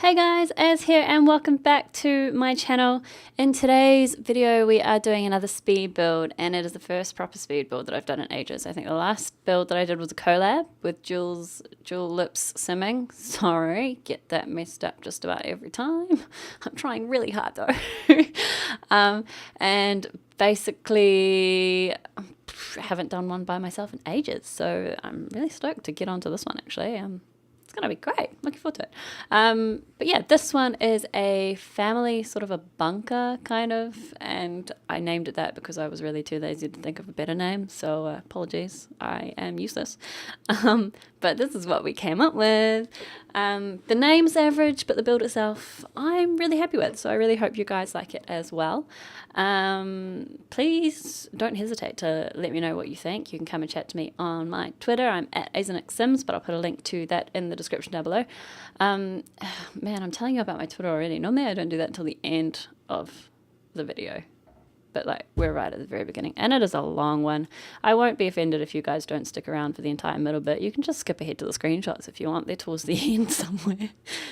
Hey guys, Az here and welcome back to my channel. In today's video we are doing another speed build, and it is the first proper speed build that I've done in ages. I think the last build that I did was a collab with Jewel Lips Simming. Sorry, get that messed up just about every time. I'm trying really hard though. And basically I haven't done one by myself in ages, so I'm really stoked to get onto this one actually. It's gonna be great. Looking forward to it. But yeah, this one is a family sort of a bunker kind of, and I named it that because I was really too lazy to think of a better name, so apologies, I am useless. But this is what we came up with. The name's average, but the build itself I'm really happy with, so I really hope you guys like it as well. Please don't hesitate to let me know what you think. You can come and chat to me on my Twitter. I'm at Azrnyx, but I'll put a link to that in the description down below. Man, I'm telling you about my Twitter already. Normally I don't do that until the end of the video, but like we're right at the very beginning, and it is a long one. I won't be offended if you guys don't stick around for the entire middle bit. You can just skip ahead to the screenshots if you want. They're towards the end somewhere.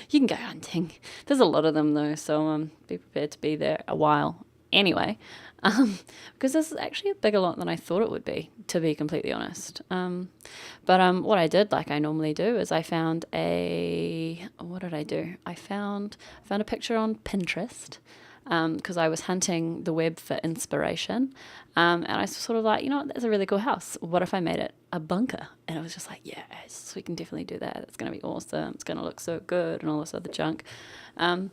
You can go hunting. There's a lot of them though, so be prepared to be there a while anyway, because this is actually a bigger lot than I thought it would be, to be completely honest. But what I did, like I normally do, is I found what did I do? I found a picture on Pinterest, because I was hunting the web for inspiration, and I was sort of like, you know what, that's a really cool house. What if I made it a bunker? And I was just like, yes, we can definitely do that. It's going to be awesome. It's going to look so good and all this other junk. And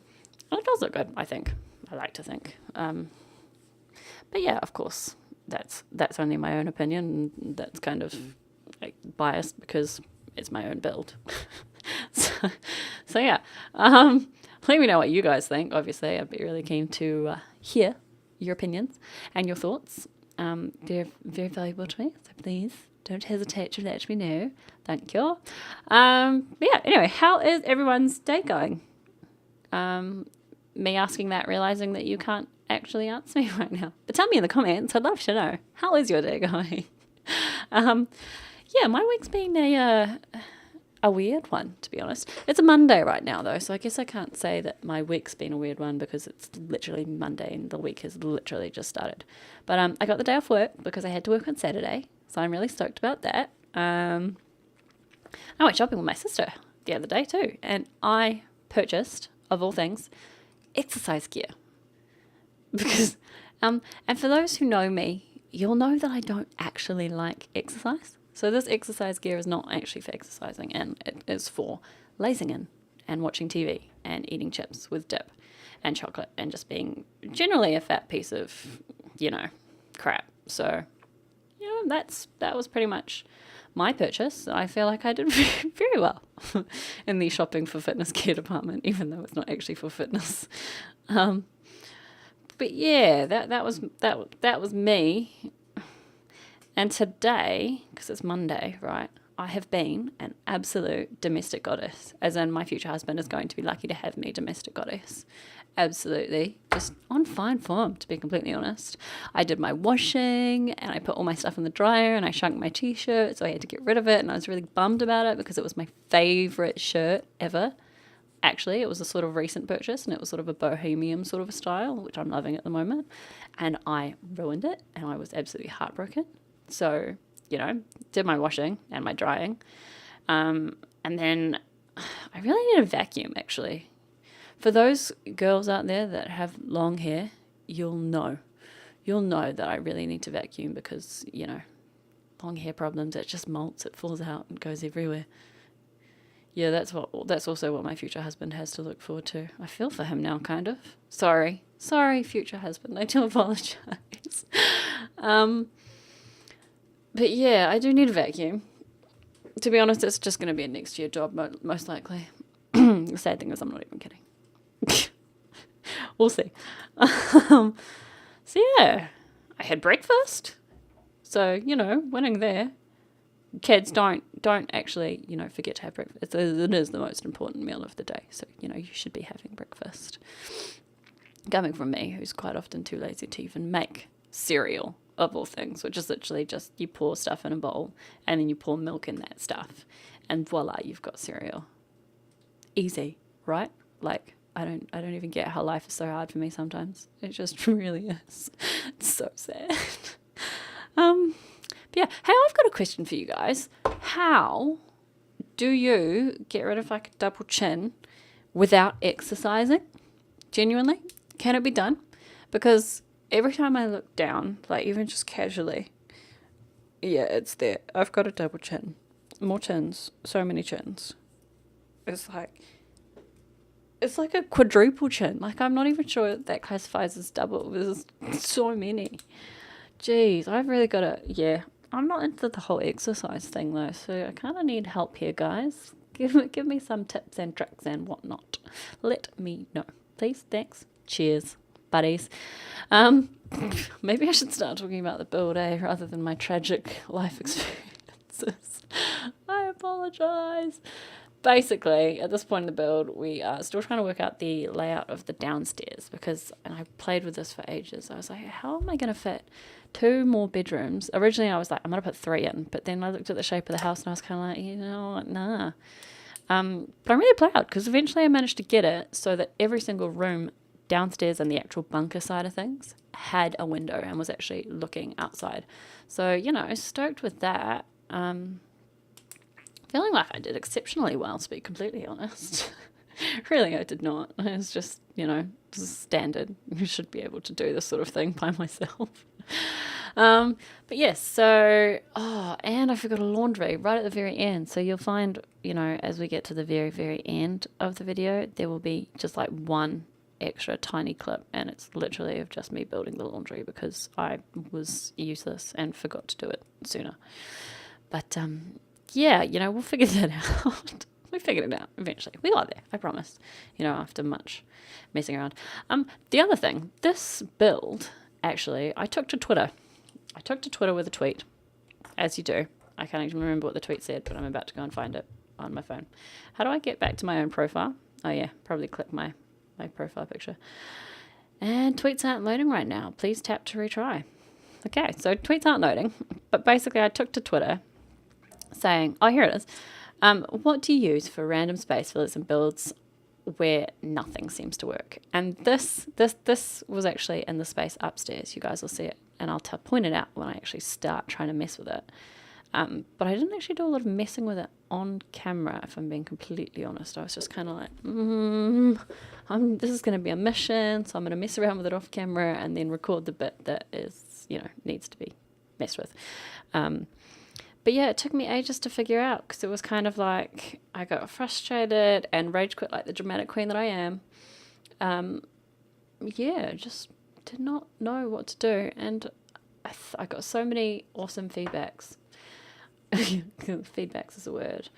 it does look good, I think. I like to think. But yeah, of course, that's only my own opinion. And that's kind of like biased because it's my own build. so yeah. Let me know what you guys think. Obviously, I'd be really keen to hear your opinions and your thoughts. They're very valuable to me, so please don't hesitate to let me know. Thank you. But yeah, anyway, how is everyone's day going? Me asking that, realizing that you can't actually answer me right now. But tell me in the comments. I'd love to know. How is your day going? Yeah, my week's been a weird one, to be honest. It's a Monday right now, though, so I guess I can't say that my week's been a weird one because it's literally Monday and the week has literally just started. But I got the day off work because I had to work on Saturday, so I'm really stoked about that. I went shopping with my sister the other day too, and I purchased, of all things, exercise gear. Because, and for those who know me, you'll know that I don't actually like exercise. So this exercise gear is not actually for exercising, and it is for lazing in and watching TV and eating chips with dip and chocolate and just being generally a fat piece of, crap. So, that was pretty much my purchase. I feel like I did very well in the shopping for fitness gear department, even though it's not actually for fitness. But yeah, that was me. And today, because it's Monday, right, I have been an absolute domestic goddess, as in my future husband is going to be lucky to have me domestic goddess. Absolutely. Just on fine form, to be completely honest. I did my washing and I put all my stuff in the dryer and I shrunk my t-shirt, so I had to get rid of it, and I was really bummed about it because it was my favorite shirt ever. Actually, it was a sort of recent purchase and it was sort of a bohemian sort of a style, which I'm loving at the moment. And I ruined it and I was absolutely heartbroken. So, did my washing and my drying. And then I really need a vacuum, actually. For those girls out there that have long hair, you'll know that I really need to vacuum because, long hair problems, it just molts, it falls out and goes everywhere. Yeah, that's also what my future husband has to look forward to. I feel for him now, kind of. Sorry, future husband. I do apologize. But yeah, I do need a vacuum. To be honest, it's just going to be a next year job, most likely. The sad thing is I'm not even kidding. We'll see. So yeah, I had breakfast. So, winning there. Kids, don't actually, forget to have breakfast. It is the most important meal of the day. So, you should be having breakfast. Coming from me, who's quite often too lazy to even make cereal of all things, which is literally just you pour stuff in a bowl and then you pour milk in that stuff and voila, you've got cereal. Easy, right? Like, I don't even get how life is so hard for me sometimes. It just really is. It's so sad. But yeah, hey, I've got a question for you guys. How do you get rid of like a double chin without exercising? Genuinely, can it be done? Because every time I look down, like even just casually, yeah, it's there. I've got a double chin. More chins. So many chins. It's like a quadruple chin. Like, I'm not even sure that classifies as double. There's so many. Jeez, I've really got to, yeah. I'm not into the whole exercise thing though, so I kind of need help here, guys. Give me some tips and tricks and whatnot. Let me know. Please, thanks. Cheers, buddies. Maybe I should start talking about the build, rather than my tragic life experiences. I apologize. Basically, at this point in the build, we are still trying to work out the layout of the downstairs because, and I played with this for ages. I was like, how am I going to fit 2 more bedrooms? Originally, I was like, I'm going to put 3 in, but then I looked at the shape of the house and I was kind of like, you know, nah. But I'm really proud because eventually I managed to get it so that every single room downstairs and the actual bunker side of things had a window and was actually looking outside. So, you know, stoked with that. Feeling like I did exceptionally well, to be completely honest. Really, I did not. It was just, you know, standard. You should be able to do this sort of thing by myself. But yes, so, and I forgot a laundry right at the very end. So you'll find, you know, as we get to the very, very end of the video, there will be just like one extra tiny clip, and it's literally of just me building the laundry because I was useless and forgot to do it sooner. But, yeah, you know, we'll figure that out. We figured it out eventually. We got there, I promise. You know, after much messing around. The other thing, this build, actually, I took to Twitter. I took to Twitter with a tweet, as you do. I can't even remember what the tweet said, but I'm about to go and find it on my phone. How do I get back to my own profile? Oh, yeah, probably click my profile picture. And tweets aren't loading right now. Please tap to retry. Okay, so tweets aren't loading, but basically I took to Twitter saying, oh, here it is. What do you use for random space fillers and builds where nothing seems to work? And this was actually in the space upstairs. You guys will see it, and I'll point it out when I actually start trying to mess with it. But I didn't actually do a lot of messing with it on camera, if I'm being completely honest. I was just kind of like, this is going to be a mission, so I'm going to mess around with it off camera and then record the bit that is, you know, needs to be messed with. But yeah, it took me ages to figure out because it was kind of like I got frustrated and rage quit like the dramatic queen that I am. Yeah, just did not know what to do. And I got so many awesome feedbacks. Feedbacks is a word.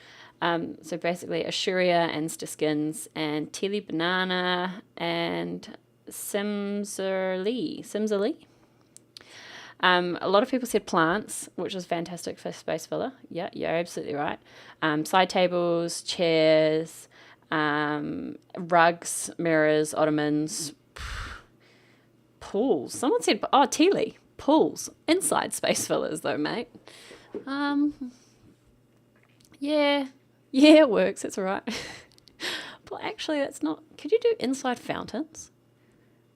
So basically Ashuria and Stiskins and Tilly Banana and Simserly. A lot of people said plants, which is fantastic for space filler. Yeah, you're absolutely right. Side tables, chairs, rugs, mirrors, ottomans, pools. Someone said, Teely, pools. Inside space fillers though, mate. Yeah, it works. It's all right. But actually, that's not... Could you do inside fountains?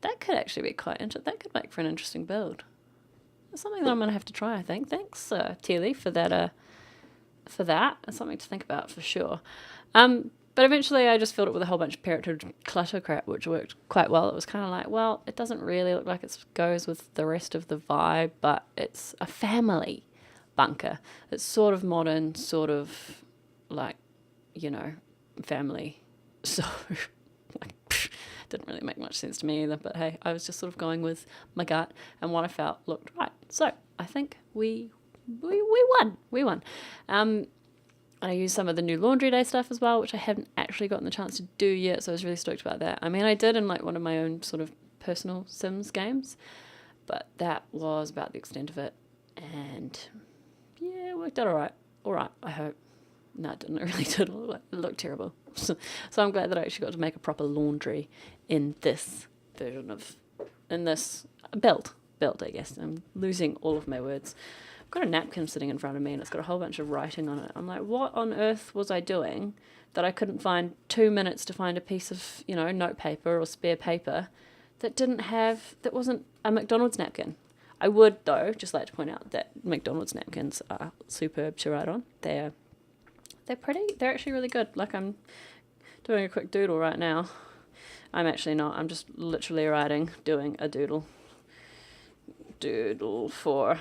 That could actually be quite interesting. That could make for an interesting build. Something that I'm going to have to try, I think. Thanks, Teely, for that. It's something to think about for sure. But eventually I just filled it with a whole bunch of character clutter crap, which worked quite well. It was kind of like, well, it doesn't really look like it goes with the rest of the vibe, but it's a family bunker. It's sort of modern, sort of like, you know, family. So, like, didn't really make much sense to me either, but hey, I was just sort of going with my gut and what I felt looked right. So I think we won. I used some of the new laundry day stuff as well, which I haven't actually gotten the chance to do yet, so I was really stoked about that. I mean, I did in like one of my own sort of personal Sims games, but that was about the extent of it, and yeah, it worked out all right, I hope. No, it didn't. It really did. It looked terrible. So I'm glad that I actually got to make a proper laundry in this version of, in this build. built, I guess. I'm losing all of my words. I've got a napkin sitting in front of me and it's got a whole bunch of writing on it. I'm like, what on earth was I doing that I couldn't find 2 minutes to find a piece of, note paper or spare paper that wasn't a McDonald's napkin? I would, though, just like to point out that McDonald's napkins are superb to write on. They're actually really good. Like, I'm doing a quick doodle right now. I'm actually not. I'm just literally doing a doodle. Doodle for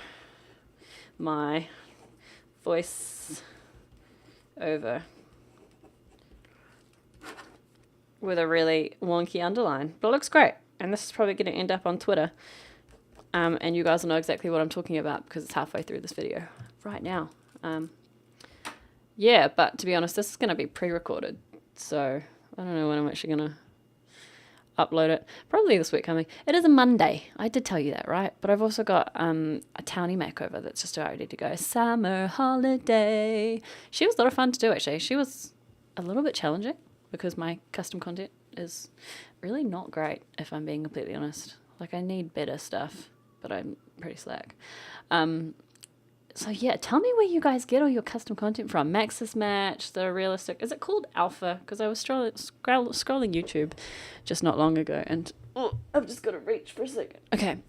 my voice over with a really wonky underline. But it looks great. And this is probably going to end up on Twitter. And you guys will know exactly what I'm talking about because it's halfway through this video right now. Yeah, but to be honest, this is going to be pre-recorded. So I don't know when I'm actually going to upload it. Probably this week coming. It is a Monday. I did tell you that, right? But I've also got a townie makeover that's just about ready to go. Summer holiday. She was a lot of fun to do, actually. She was a little bit challenging because my custom content is really not great, if I'm being completely honest. Like, I need better stuff, but I'm pretty slack. So yeah, tell me where you guys get all your custom content from. Max's Match, the realistic. Is it called Alpha? Because I was scrolling YouTube just not long ago, and I've just got to reach for a second. Okay.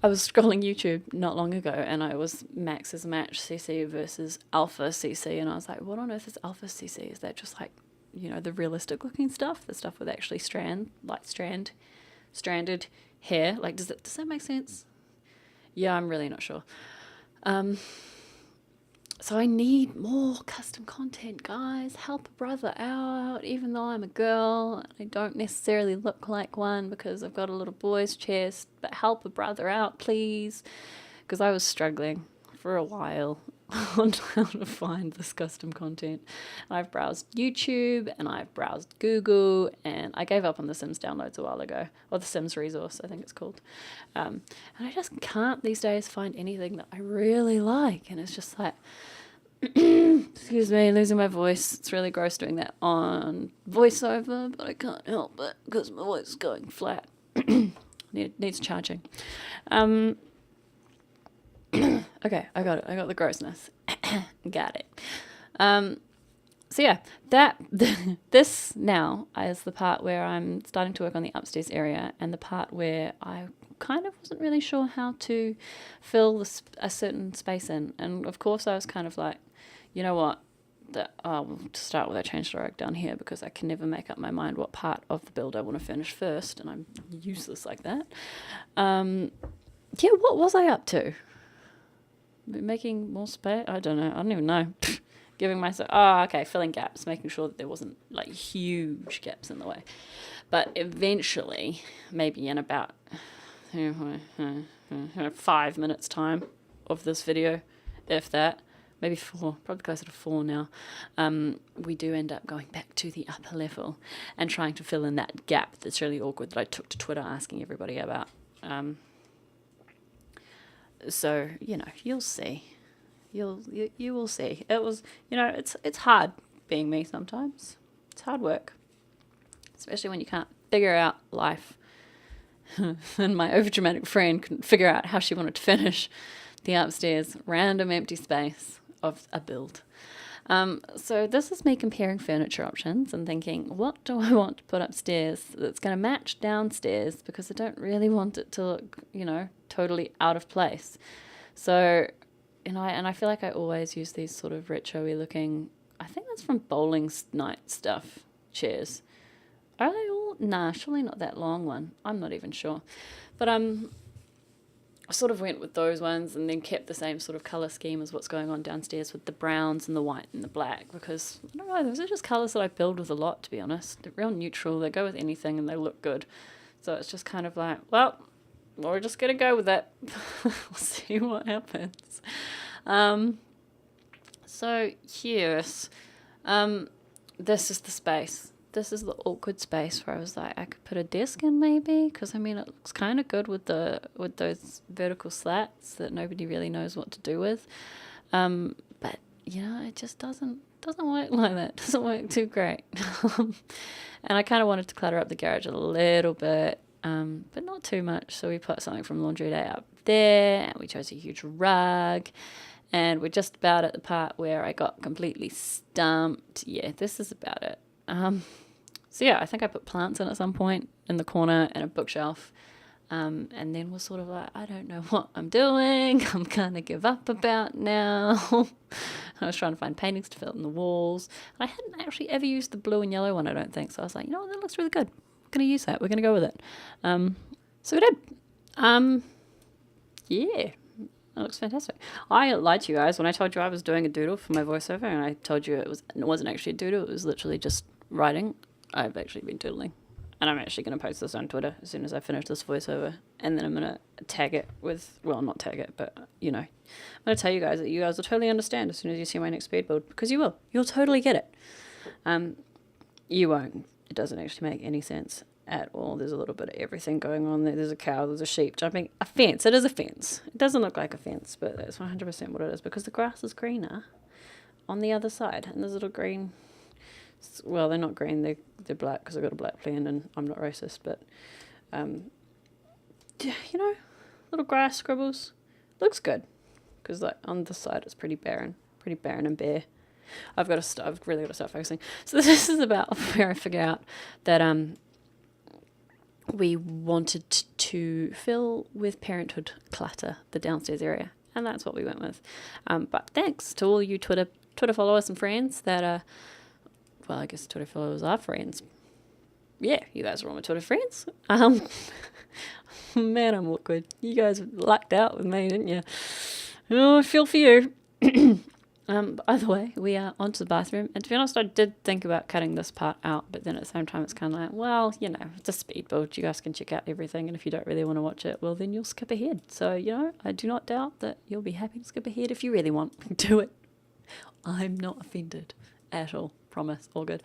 I was scrolling YouTube not long ago, and I was Max's Match CC versus Alpha CC, and I was like, what on earth is Alpha CC? Is that just like, the realistic looking stuff? The stuff with actually stranded hair? Like, does that make sense? Yeah, I'm really not sure. So I need more custom content, guys. Help a brother out. Even though I'm a girl, I don't necessarily look like one because I've got a little boy's chest. But help a brother out, please. Because I was struggling for a while on how to find this custom content. I've browsed YouTube and I've browsed Google, and I gave up on the Sims downloads a while ago, or the Sims resource, I think it's called. And I just can't these days find anything that I really like, and it's just like, excuse me, losing my voice. It's really gross doing that on voiceover, but I can't help it because my voice is going flat. Needs charging. Okay, I got it. I got the grossness. Got it. So yeah, this now is the part where I'm starting to work on the upstairs area, and the part where I kind of wasn't really sure how to fill a certain space in. And of course I was kind of like, you know what, to start with, I changed the rug down here because I can never make up my mind what part of the build I want to finish first, and I'm useless like that. Yeah, what was I up to? Making more space? I don't know. I don't even know. Giving myself... filling gaps. Making sure that there wasn't, like, huge gaps in the way. But eventually, maybe in about 5 minutes time of this video, if that, maybe 4, probably closer to 4 now, we do end up going back to the upper level and trying to fill in that gap that's really awkward that I took to Twitter asking everybody about. So, you'll see. You will see. It was, it's hard being me sometimes. It's hard work. Especially when you can't figure out life. And my overdramatic friend couldn't figure out how she wanted to finish the upstairs random empty space of a build. So this is me comparing furniture options and thinking, what do I want to put upstairs that's going to match downstairs, because I don't really want it to look, totally out of place. So, and I feel like I always use these sort of retro-y looking, I think that's from bowling night stuff, chairs. Are they all? Nah, surely not that long one. I'm not even sure. But I sort of went with those ones and then kept the same sort of colour scheme as what's going on downstairs with the browns and the white and the black, because, I don't know, those are just colours that I build with a lot, to be honest. They're real neutral, they go with anything and they look good. So it's just kind of like, well, we're just going to go with it. We'll see what happens. So yes, this is the space. This is the awkward space where I was like, I could put a desk in maybe, because I mean it looks kind of good with those vertical slats that nobody really knows what to do with, but it just doesn't work like that. It doesn't work too great. And I kind of wanted to clutter up the garage a little bit, but not too much. So we put something from laundry day up there, and we chose a huge rug, and we're just about at the part where I got completely stumped. Yeah, this is about it. So yeah, I think I put plants in at some point in the corner and a bookshelf. And then was sort of like, I don't know what I'm doing. I'm going to give up about now. I was trying to find paintings to fill in the walls. And I hadn't actually ever used the blue and yellow one, I don't think. So I was like, you know what, that looks really good. We're going to use that. We're going to go with it. So we did. Yeah, that looks fantastic. I lied to you guys when I told you I was doing a doodle for my voiceover, and I told you it wasn't actually a doodle. It was literally just writing. I've actually been doodling. And I'm actually going to post this on Twitter as soon as I finish this voiceover. And then I'm going to tag it with, well, not tag it, but, you know, I'm going to tell you guys that you guys will totally understand as soon as you see my next speed build. Because you will. You'll totally get it. You won't. It doesn't actually make any sense at all. There's a little bit of everything going on there. There's a cow, there's a sheep jumping. A fence. It is a fence. It doesn't look like a fence, but that's 100% what it is. Because the grass is greener on the other side. And there's little green... Well, they're not green, they're black because I've got a black pen and I'm not racist, but, you know, little grass scribbles. Looks good because like on the side it's pretty barren and bare. I've really got to start focusing. So this is about where I figure out that we wanted to fill with parenthood clutter the downstairs area, and that's what we went with. But thanks to all you Twitter followers and friends that well, I guess Twitter followers are friends. Yeah, you guys are all my Twitter friends. Man, I'm awkward. You guys lucked out with me, didn't you? Oh, I feel for you. Either way, we are onto the bathroom. And to be honest, I did think about cutting this part out, but then at the same time, it's kind of like, well, you know, it's a speed build. You guys can check out everything. And if you don't really want to watch it, well, then you'll skip ahead. So, you know, I do not doubt that you'll be happy to skip ahead if you really want. Do it. I'm not offended at all. Promise, all good.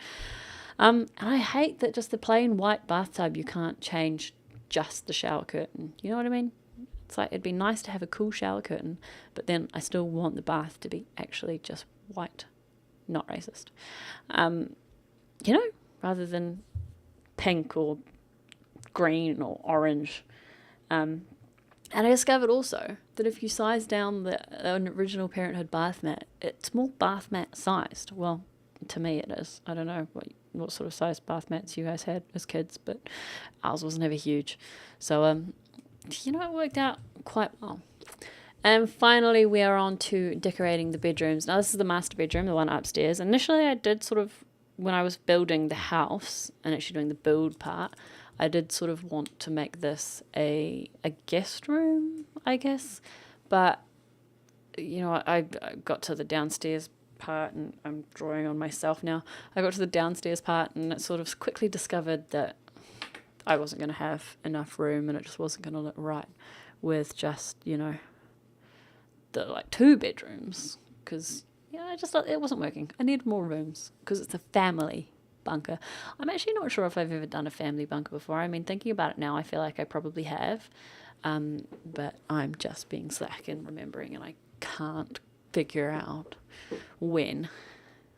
And I hate that just the plain white bathtub, you can't change just the shower curtain. You know what I mean? It's like, it'd be nice to have a cool shower curtain, but then I still want the bath to be actually just white. Not racist. You know, rather than pink or green or orange. And I discovered also that if you size down an original Parenthood bath mat, it's more bath mat sized. Well, to me it is. I don't know what sort of size bath mats you guys had as kids, but ours was never huge. So, you know, it worked out quite well. And finally, we are on to decorating the bedrooms. Now, this is the master bedroom, the one upstairs. Initially, I did sort of, when I was building the house and actually doing the build part, I did sort of want to make this a guest room, I guess. But, you know, I got to the downstairs part, and I'm drawing on myself now. I got to the downstairs part and it sort of quickly discovered that I wasn't going to have enough room, and it just wasn't going to look right with just, you know, the like 2 bedrooms, because, you know, I just thought it wasn't working. I needed more rooms because it's a family bunker. I'm actually not sure if I've ever done a family bunker before. I mean, thinking about it now, I feel like I probably have, but I'm just being slack in remembering, and I can't figure out when.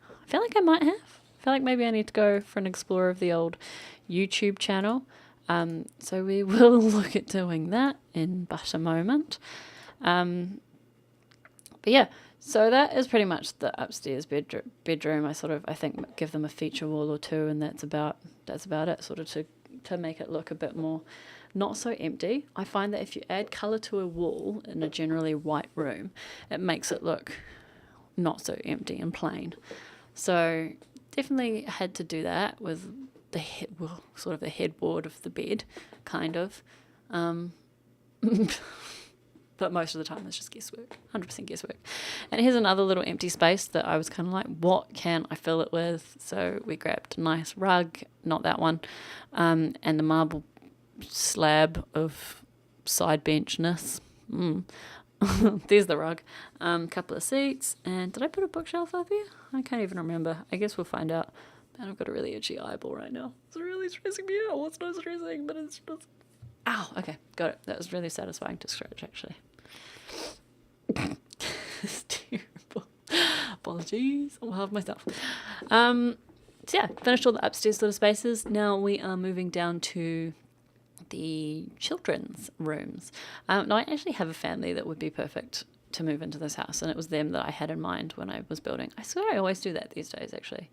I feel like I might have. I feel like maybe I need to go for an explore of the old YouTube channel. So we will look at doing that in but a moment. But yeah, so that is pretty much the upstairs bedroom. I think give them a feature wall or 2, and that's about it, sort of to make it look a bit more not so empty. I find that if you add colour to a wall in a generally white room, it makes it look not so empty and plain. So definitely had to do that with sort of the headboard of the bed, kind of. But most of the time it's just guesswork, 100% guesswork. And here's another little empty space that I was kind of like, what can I fill it with? So we grabbed a nice rug, not that one, and the marble slab of side benchness. There's the rug. Couple of seats, and did I put a bookshelf up here? I can't even remember. I guess we'll find out. Man, I've got a really itchy eyeball right now. It's really stressing me out. Well, it's not stressing, but it's just... Ow, okay, got it. That was really satisfying to scratch, actually. It's terrible. Apologies on behalf of myself. So yeah, finished all the upstairs little spaces. Now we are moving down to the children's rooms. Now, I actually have a family that would be perfect to move into this house, and it was them that I had in mind when I was building. I swear I always do that these days, actually.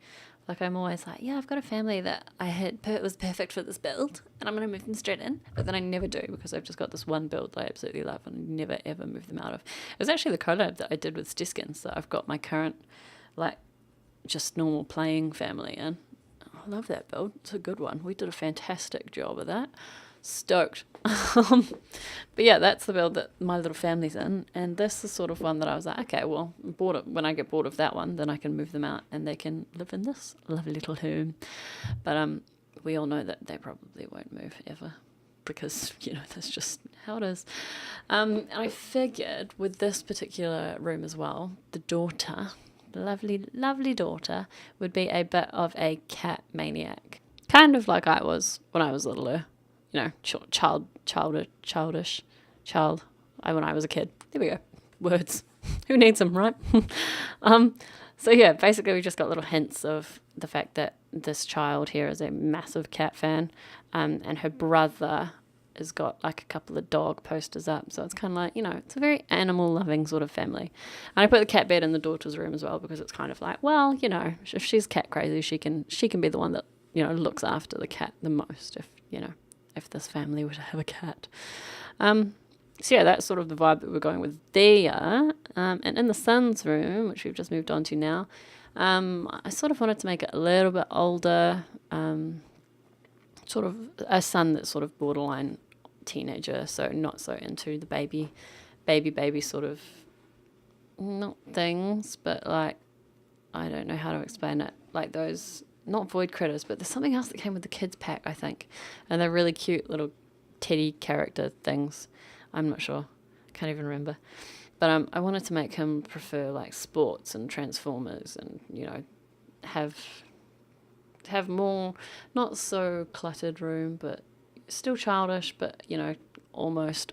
Like, I'm always like, yeah, I've got a family that it was perfect for this build, and I'm going to move them straight in. But then I never do, because I've just got this one build that I absolutely love, and I never, ever move them out of. It was actually the collab that I did with Stiskins that I've got my current, like, just normal playing family in. I love that build. It's a good one. We did a fantastic job of that. Stoked. But yeah, that's the build that my little family's in, and this is sort of one that I was like, okay, well, when I get bored of that one, then I can move them out and they can live in this lovely little home. But we all know that they probably won't move ever, because that's just how it is. And I figured with this particular room as well, the daughter, lovely daughter, would be a bit of a cat maniac, kind of like I was when I was littler. Childish when I was a kid. There we go. Words. Who needs them, right? So yeah, basically we just got little hints of the fact that this child here is a massive cat fan, and her brother has got like a couple of dog posters up. So it's kind of like, it's a very animal loving sort of family. And I put the cat bed in the daughter's room as well, because it's kind of like, well, if she's cat crazy, she can be the one that, looks after the cat the most, if this family were to have a cat. So yeah, that's sort of the vibe that we're going with there. And in the son's room, which we've just moved on to now, I sort of wanted to make it a little bit older, sort of a son that's sort of borderline teenager, so not so into the baby sort of, not things, but like, I don't know how to explain it, like those, not void critters, but there's something else that came with the kids pack, I think, and they're really cute little teddy character things. I'm not sure, can't even remember, but I wanted to make him prefer like sports and Transformers, and have more, not so cluttered room, but still childish, but almost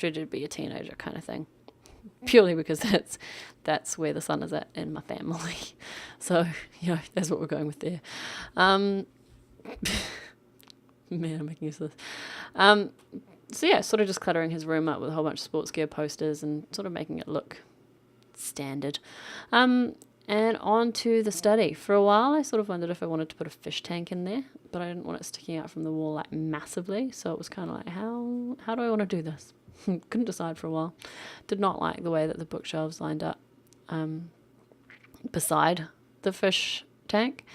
ready to be a teenager kind of thing, purely because that's where the son is at in my family. So that's what we're going with there. Man, I'm making use of this. So yeah, sort of just cluttering his room up with a whole bunch of sports gear posters and sort of making it look standard. And on to the study. For a while, I sort of wondered if I wanted to put a fish tank in there, but I didn't want it sticking out from the wall like massively. So it was kind of like, how do I want to do this? Couldn't decide for a while. Did not like the way that the bookshelves lined up beside the fish tank.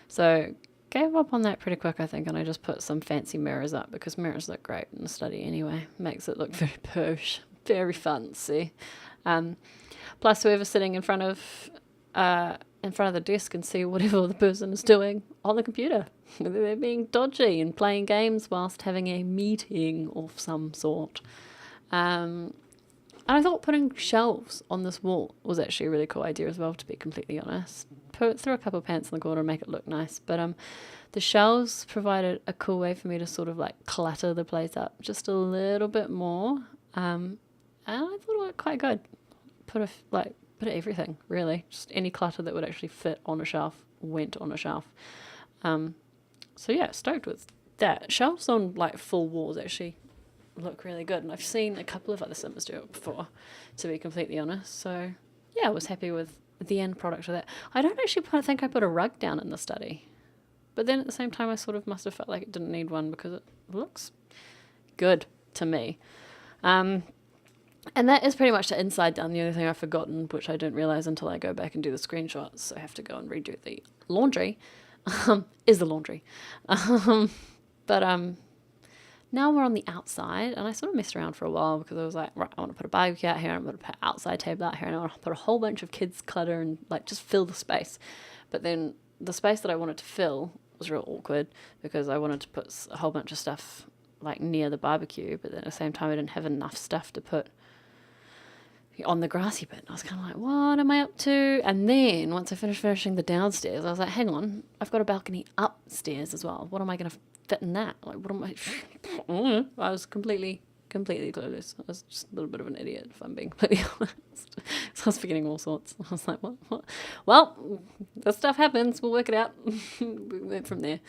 So gave up on that pretty quick, I think, and I just put some fancy mirrors up, because mirrors look great in the study anyway. Makes it look very posh, very fancy. Plus, whoever's sitting in front of the desk can see whatever the person is doing on the computer. Whether they're being dodgy and playing games whilst having a meeting of some sort. And I thought putting shelves on this wall was actually a really cool idea as well, to be completely honest. Throw a couple of pants in the corner and make it look nice. But the shelves provided a cool way for me to sort of like clutter the place up just a little bit more. And I thought it looked quite good. Put everything, really. Just any clutter that would actually fit on a shelf went on a shelf. So yeah, stoked with that. Shelves on like full walls actually look really good, and I've seen a couple of other Sims do it before, to be completely honest. So yeah, I was happy with the end product of that. I don't actually think I put a rug down in the study, but then at the same time I sort of must have felt like it didn't need one, because it looks good to me. And that is pretty much the inside done. The only thing I've forgotten, which I didn't realise until I go back and do the screenshots, so I have to go and redo the laundry, is the laundry. But now we're on the outside, and I sort of messed around for a while, because I was like, right, I want to put a barbecue out here, I'm going to put an outside table out here, and I want to put a whole bunch of kids' clutter and like just fill the space. But then the space that I wanted to fill was real awkward, because I wanted to put a whole bunch of stuff like near the barbecue, but then at the same time I didn't have enough stuff to put on the grassy bit. I was kind of like, what am I up to? And then once I finished finishing the downstairs, I was like, hang on, I've got a balcony upstairs as well. What am I going to fit in that? Like, what am I? I was completely clueless. I was just a little bit of an idiot, if I'm being completely honest. So I was forgetting all sorts. I was like, what? Well, this stuff happens. We'll work it out. We went from there.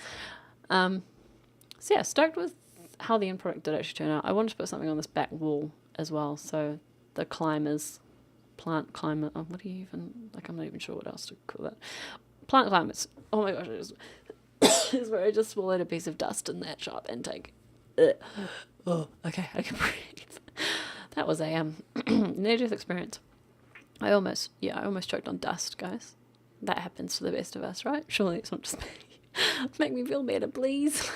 So yeah, stoked with how the end product did actually turn out. I wanted to put something on this back wall as well, so the plant climate, oh, what do you even, like, I'm not even sure what else to call that. Plant climates. Oh my gosh, it's where I just swallowed a piece of dust in that sharp intake. Ugh. Oh, okay, I can breathe. That was a near-death experience. I almost choked on dust, guys. That happens to the best of us, right? Surely it's not just me. Make me feel better, please.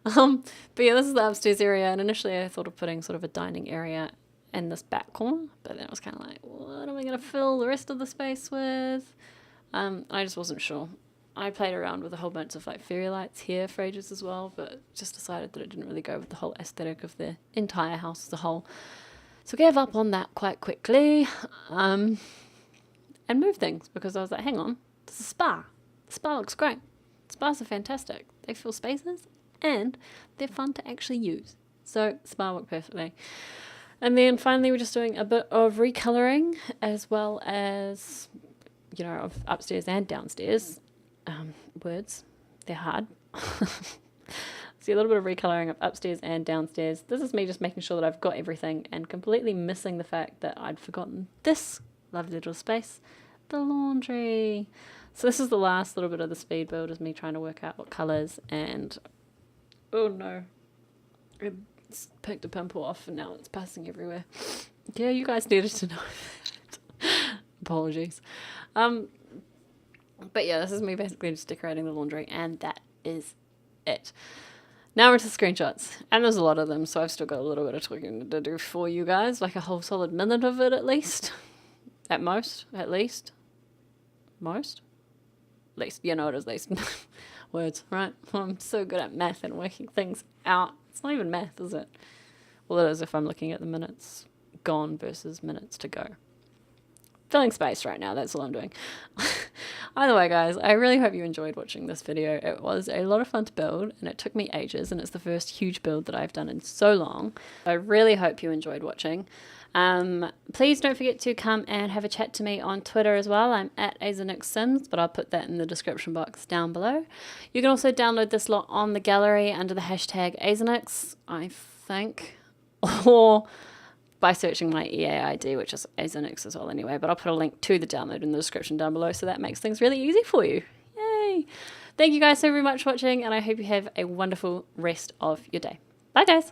But yeah, this is the upstairs area, and initially I thought of putting sort of a dining area in this back corner, but then I was kind of like, what am I going to fill the rest of the space with? I just wasn't sure. I played around with a whole bunch of like fairy lights here for ages as well, but just decided that it didn't really go with the whole aesthetic of the entire house as a whole. So I gave up on that quite quickly, and moved things, because I was like, hang on, this is a spa. The spa looks great. Spas are fantastic. They fill spaces and they're fun to actually use. So spa worked perfectly. And then finally we're just doing a bit of recoloring, as well as, you know, of upstairs and downstairs. Words, they're hard. See, a little bit of recoloring of upstairs and downstairs. This is me just making sure that I've got everything and completely missing the fact that I'd forgotten this lovely little space, the laundry. So this is the last little bit of the speed build, is me trying to work out what colours, and oh no, it's picked a pimple off and now it's passing everywhere. Yeah, you guys needed to know that. Apologies. But yeah, this is me basically just decorating the laundry, and that is it. Now we're into screenshots, and there's a lot of them, so I've still got a little bit of talking to do for you guys, like a whole solid minute of it at least. At most, at least. Most? Least, you know it is least. Words, right? I'm so good at math and working things out. It's not even math, is it? Well, it is if I'm looking at the minutes gone versus minutes to go. Filling space right now, that's all I'm doing. Either way, guys, I really hope you enjoyed watching this video. It was a lot of fun to build, and it took me ages, and it's the first huge build that I've done in so long. I really hope you enjoyed watching. Please don't forget to come and have a chat to me on Twitter as well. I'm at Azrnyx, but I'll put that in the description box down below. You can also download this lot on the gallery under the hashtag Azrnyx, I think, or by searching my EAID, which is Azrnyx as well anyway, but I'll put a link to the download in the description down below, so that makes things really easy for you. Yay! Thank you guys so very much for watching, and I hope you have a wonderful rest of your day. Bye, guys!